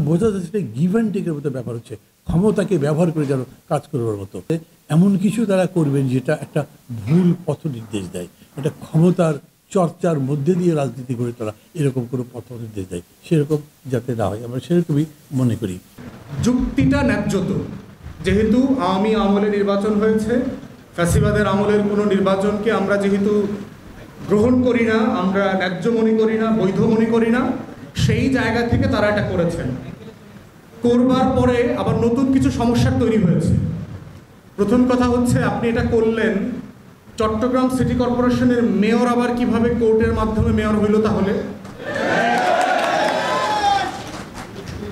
বোঝা যাচ্ছে give and টেকের মতো ব্যাপার হচ্ছে, ক্ষমতাকে ব্যবহার করে যেন কাজ করবার মতো এমন কিছু তারা করবেন যেটা একটা ভুল পথ নির্দেশ দেয়, এটা ক্ষমতার চর্চার মধ্যে দিয়ে রাজনীতি গড়ে তোলা এরকম কোনো পথ নির্দেশ দেয়, সেরকম যাতে না হয় আমরা সেরকমই মনে করি। যুক্তিটা ন্যায্য তো, যেহেতু আওয়ামী আমলে নির্বাচন হয়েছে, ফ্যাসিবাদের আমলের কোনো নির্বাচনকে আমরা যেহেতু গ্রহণ করি না, আমরা ন্যায্য মনে করি না, বৈধ মনে করি না, সেই জায়গা থেকে তারা এটা করেছেন। করবার পরে আবার নতুন কিছু সমস্যা তৈরি হয়েছে। প্রথম কথা হচ্ছে, আপনি এটা করলেন, চট্টগ্রাম সিটি কর্পোরেশনের মেয়র আবার কিভাবে কোর্টের মাধ্যমে মেয়র হইল?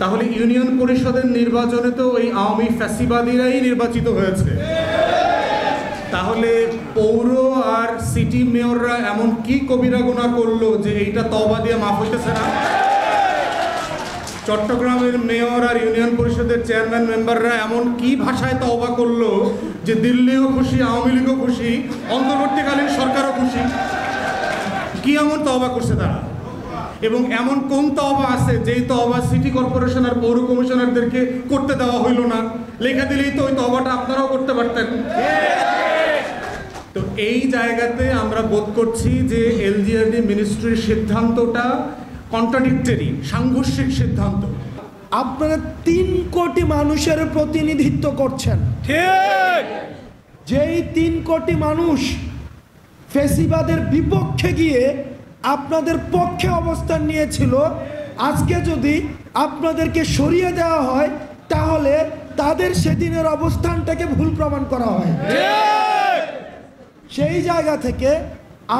তাহলে ইউনিয়ন পরিষদের নির্বাচনে তো ওই আওয়ামী ফ্যাসিবাদীরাই নির্বাচিত হয়েছে। তাহলে পৌর আর সিটি মেয়ররা এমন কি কবিরা গুনাহ করলো যে এইটা তওবা দিয়ে মাফ হইতেছে না? চট্টগ্রামের মেয়র আর ইউনিয়ন পরিষদের চেয়ারম্যান মেম্বাররা এমন কি ভাষায় তওবা করলো যে দিল্লিও খুশি, আওয়ামী লীগও খুশি, অন্তর্বর্তীকালীন সরকারও খুশি? কি এমন তওবা করছে তারা? এবং এমন কোন তওবা আছে যেই তওবা সিটি কর্পোরেশন আর পৌর কমিশনারদেরকে করতে দেওয়া হইল না? লেখা দিলেই তো ওই তওবাটা আপনারাও করতে পারতেন। তো এই জায়গাতে আমরা বোধ করছি যে এলজিআরডি মিনিস্ট্রির সিদ্ধান্তটা কন্ট্রাডিক্টরি, সাংঘর্ষিক সিদ্ধান্ত। আপনারা 3 কোটি মানুষের প্রতিনিধিত্ব করছেন, ঠিক? যেই 3 কোটি মানুষ ফ্যাসিবাদের বিপক্ষে গিয়ে আপনাদের পক্ষে অবস্থান নিয়েছিল, আজকে যদি আপনাদেরকে সরিয়ে দেওয়া হয় তাহলে তাদের সেদিনের অবস্থানটাকে ভুল প্রমাণ করা হয়। সেই জায়গা থেকে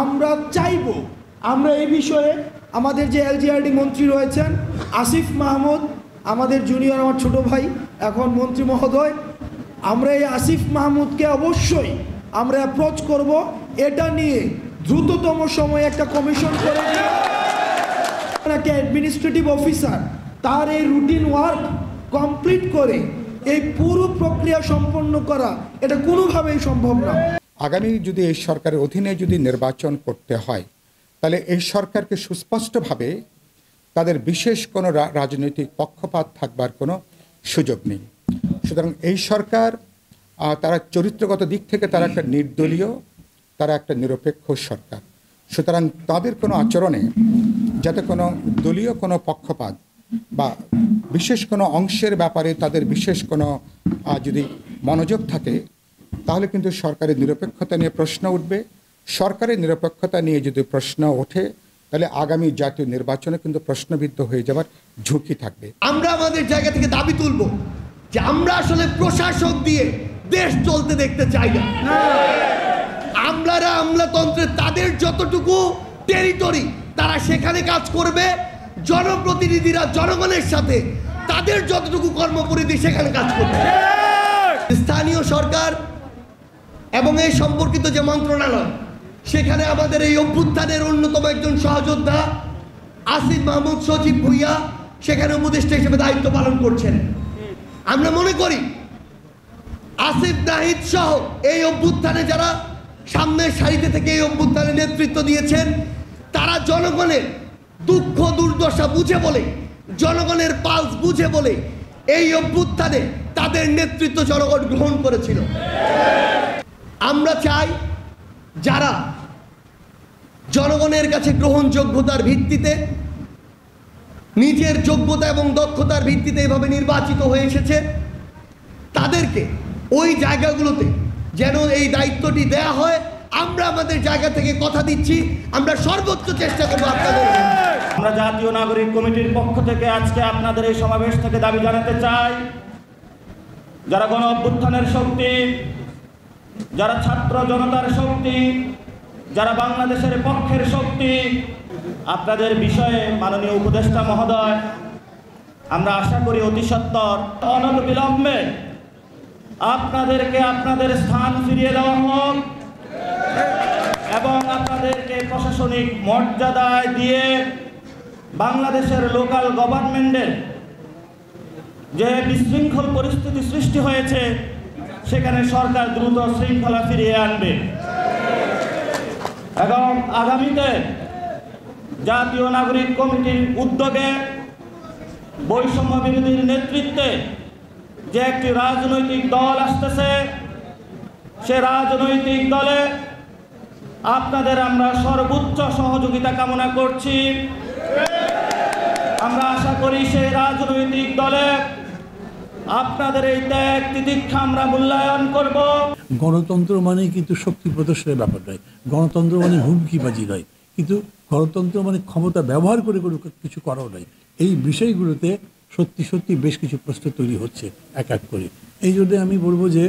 আমরা চাইব, আমরা এই বিষয়ে আমাদের যে এলজিআরডি মন্ত্রী রয়েছেন আসিফ মাহমুদ, আমাদের জুনিয়র, আমার ছোট ভাই, এখন মন্ত্রী মহোদয়, আমরা এই আসিফ মাহমুদকে অবশ্যই আমরা অ্যাপ্রোচ করব, এটা নিয়ে দ্রুততম সময়ে একটা কমিশন করে একটা অ্যাডমিনিস্ট্রেটিভ অফিসার তার এই রুটিন ওয়ার্ক কমপ্লিট করে এই পুরো প্রক্রিয়া সম্পন্ন করা এটা কোনোভাবেই সম্ভব না। আগামী যদি এই সরকারের অধীনে যদি নির্বাচন করতে হয়, তাহলে এই সরকারকে সুস্পষ্টভাবে তাদের বিশেষ কোনো রাজনৈতিক পক্ষপাত থাকবার কোনো সুযোগ নেই। সুতরাং এই সরকার তারা চরিত্রগত দিক থেকে তারা একটা নির্দলীয়, তারা একটা নিরপেক্ষ সরকার। সুতরাং তাদের কোনো আচরণে যাতে কোনো দলীয় কোনো পক্ষপাত বা বিশেষ কোনো অংশের ব্যাপারে তাদের বিশেষ কোনো যদি মনোযোগ থাকে, তাহলে কিন্তু সরকারের নিরপেক্ষতা নিয়ে প্রশ্ন উঠবে। সরকারের নিরপেক্ষতা নিয়ে যদি প্রশ্ন ওঠে, তাহলে আগামী জাতীয় নির্বাচনে কিন্তু প্রশ্নবিদ্ধ হয়ে যাবার ঝুঁকি থাকবে। আমরা আমাদের জায়গা থেকে দাবি তুলব যে আমরা আসলে প্রশাসক দিয়ে দেশ চলতে দেখতে চাই না। আমলাতন্ত্রের তাদের যতটুকু টেরিটরি তারা সেখানে কাজ করবে, জনপ্রতিনিধিরা জনগণের সাথে তাদের যতটুকু কর্মপরিধি সেখানে কাজ করবে। স্থানীয় সরকার এবং এই সম্পর্কিত যে মন্ত্রণালয়, সেখানে আমাদের এই অভ্যুত্থানের অন্যতম একজন সহযোদ্ধা আসিফ মাহমুদ সচিব ভুইয়া সেখানে উপদেষ্টা হিসেবে দায়িত্ব পালন করছেন। আমরা মনে করি আসিফ নাহিদ সহ এই অভ্যুত্থানে যারা সামনের সারিতে থেকে এই অভ্যুত্থানে নেতৃত্ব দিয়েছেন, তারা জনগণের দুঃখ দুর্দশা বুঝে বলে, জনগণের পালস বুঝে বলে এই অভ্যুত্থানে তাদের নেতৃত্ব জনগণ গ্রহণ করেছিল। আমরা চাই যারা জনগণের কাছে গ্রহণযোগ্যতার ভিত্তিতে, নিজের যোগ্যতা এবং দক্ষতার ভিত্তিতে এভাবে নির্বাচিত হয়ে এসেছে, তাদেরকে ওই জায়গাগুলোতে যেন এই দায়িত্বটি দেয়া হয়। আমরা আমাদের জায়গা থেকে কথা দিচ্ছি, আমরা সর্বোচ্চ চেষ্টা করবো আপনাদের। আমরা জাতীয় নাগরিক কমিটির পক্ষ থেকে আজকে আপনাদের এই সমাবেশ থেকে দাবি জানাতে চাই, যারা গণ অভ্যুত্থানের শক্তি, যারা ছাত্র জনতার শক্তি, যারা বাংলাদেশের পক্ষের শক্তি, আপনাদের বিষয়ে মাননীয় উপদেষ্টা মহোদয়, আমরা আশা করি অতি সত্বর অনবিলম্বে আপনাদেরকে আপনাদের স্থান ফিরিয়ে দেওয়া হোক এবং আপনাদেরকে প্রশাসনিক মর্যাদায় দিয়ে বাংলাদেশের লোকাল গভর্নমেন্টের যে বিশৃঙ্খল পরিস্থিতি সৃষ্টি হয়েছে, সেখানে সরকার দ্রুত শৃঙ্খলা ফিরিয়ে আনবে এবং আগামীতে জাতীয় নাগরিক কমিটির উদ্যোগে বৈষম্য বিরোধীর নেতৃত্বে যে একটি রাজনৈতিক দল আসতেছে, সে রাজনৈতিক দলে আপনাদের আমরা সর্বোচ্চ সহযোগিতা কামনা করছি। আমরা আশা করি সেই রাজনৈতিক দলে আপনাদের এই ত্যাগ তিতিক্ষা আমরা মূল্যায়ন করব। গণতন্ত্র মানে কিন্তু শক্তি প্রদর্শনের ব্যাপার নয়, গণতন্ত্র মানে হুমকিবাজি নয়, কিন্তু গণতন্ত্র মানে ক্ষমতা ব্যবহার করে করে কিছু করাও নয়। এই বিষয়গুলোতে সত্যি সত্যি বেশ কিছু প্রশ্ন তৈরি হচ্ছে এক এক করে। এই জন্যে আমি বলবো যে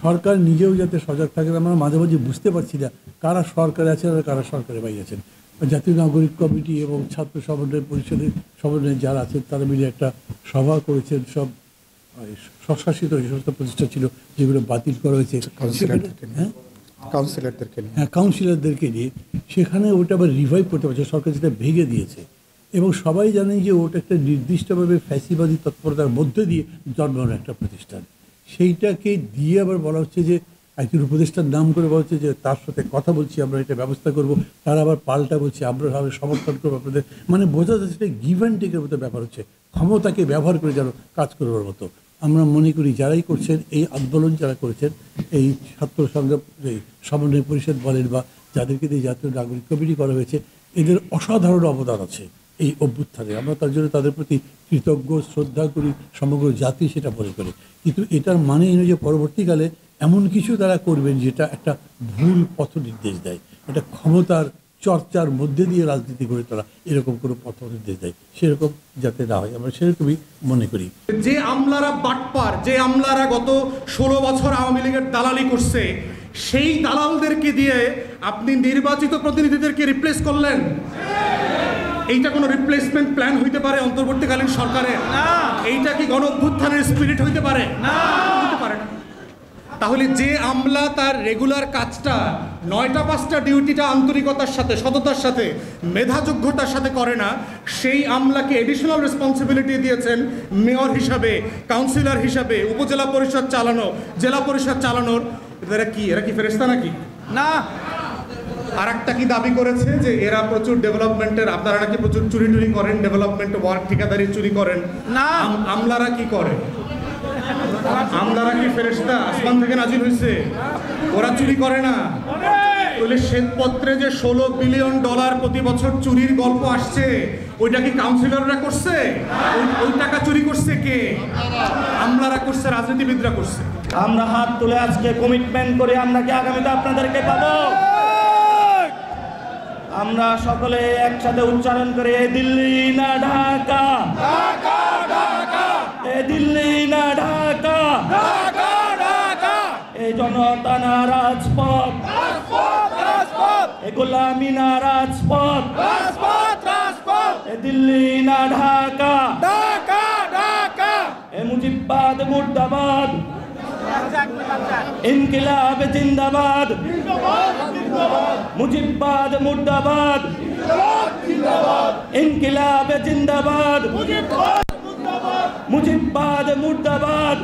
সরকার নিজেও যাতে সজাগ থাকে। আমরা মাঝে মাঝে বুঝতে পারছি না কারা সরকারে আছেন আর কারা সরকারের বাইরে আছেন। জাতীয় নাগরিক কমিটি এবং ছাত্র সমন্বয় পরিষদের সমন্বয়ে যারা আছেন তারা মিলে একটা সভা করেছেন, সব স্বশাসিত যে সমস্ত প্রতিষ্ঠান ছিল যেগুলো বাতিল করা হয়েছে কাউন্সিলরদেরকে নিয়ে, সেখানে ওটা আবার রিভাইভ করতে পারছে, সরকার যেটা ভেঙে দিয়েছে। এবং সবাই জানেন যে ওটা একটা নির্দিষ্টভাবে ফ্যাসিবাদী তৎপরতার মধ্যে দিয়ে জন্মানো একটা প্রতিষ্ঠান। সেইটাকে দিয়ে আবার বলা হচ্ছে যে একজন উপদেষ্টার নাম করে বলা হচ্ছে যে তার সাথে কথা বলছি, আমরা এটা ব্যবস্থা করব, তারা আবার পাল্টা বলছে আমরা সমর্থন করবো আপনাদের। মানে বোঝা যাচ্ছে সেটা গিভ অ্যান্ড টেকের মতো ব্যাপার হচ্ছে, ক্ষমতাকে ব্যবহার করে যেন কাজ করবার মতো। আমরা মনে করি যারাই করছেন এই আন্দোলন, যারা করেছেন এই ছাত্র সংগ্রাম সমন্বয় পরিষদ বলেন বা যাদেরকে দিয়ে জাতীয় নাগরিক কমিটি করা হয়েছে, এদের অসাধারণ অবদান আছে এই অভ্যুত্থানে। আমরা তার জন্য তাদের প্রতি কৃতজ্ঞ, শ্রদ্ধা করি, সমগ্র জাতি সেটা মনে করে। কিন্তু এটার মানে এই নয় যে পরবর্তীকালে এমন কিছু তারা করবেন যেটা একটা ভুল পথ নির্দেশ দেয়, এটা ক্ষমতার চর্চার মধ্যে দিয়ে রাজনীতি করে তারা এরকম কোনো পথ নির্দেশ দেয়, সেরকম যাতে না হয় আমরা সেরকমই মনে করি। যে আমলারা বাটপার, যে আমলারা গত 16 বছর আওয়ামী লীগের দালালি করছে, সেই দালালদেরকে দিয়ে আপনি নির্বাচিত প্রতিনিধিদেরকে রিপ্লেস করলেন। এইটা কোনো রিপ্লেসমেন্ট প্ল্যান হইতে পারে অন্তর্বর্তীকালীন সরকারের? এইটা কি গণ অভ্যুত্থানের স্পিরিট হইতে পারে? হইতে পারে না। তাহলে যে আমলা তার রেগুলার কাজটা 9টা 5টা ডিউটিটা আন্তরিকতার সাথে, সততার সাথে, মেধাযোগ্যতার সাথে করে না, সেই আমলাকে এডিশনাল রেসপন্সিবিলিটি দিয়েছেন মেয়র হিসাবে, কাউন্সিলর হিসাবে, উপজেলা পরিষদ চালানো, জেলা পরিষদ চালানোর। এরা কি ফেরেশতা নাকি? না। আর একটা কি দাবি করেছে যে এরা প্রচুর ডেভেলপমেন্টের, আপনারা নাকি প্রচুর চুরি টুরি করেন, ডেভেলপমেন্ট ওয়ার্ক ঠিকাদারি চুরি করেন। না, আমলারা কি করে? আমলারা কি ফেরেশতা আসমান থেকে নাজিল হয়েছে? ওরা চুরি করে না। তাহলে শ্বেতপত্রে যে $16 বিলিয়ন প্রতি বছর চুরির গল্প আসছে, ওইটা কি কাউন্সিলররা করছে? ওই টাকা চুরি করছে কে? আমলারা করছে, রাজনীতিবিদরা করছে। আমরা হাত তুলে আজকে কমিটমেন্ট করে আমরা কি আগামীতে আপনাদেরকে পাবো? আমরা সকলে একসাথে উচ্চারণ করে এ দিল্লি না ঢাকা, এ দিল্লি না ঢাকা, এ জনতা না রাজপথ, এ গোলামি না রাজপথ, এ দিল্লি না ঢাকা, এ মুজিববাদ মুর্দাবাদ, ইনকিলাব জিন্দাবাদ, মুজিববাদ মুর্দাবাদ, ইনকিলাব জিন্দাবাদ, মুজিববাদ মুর্দাবাদ।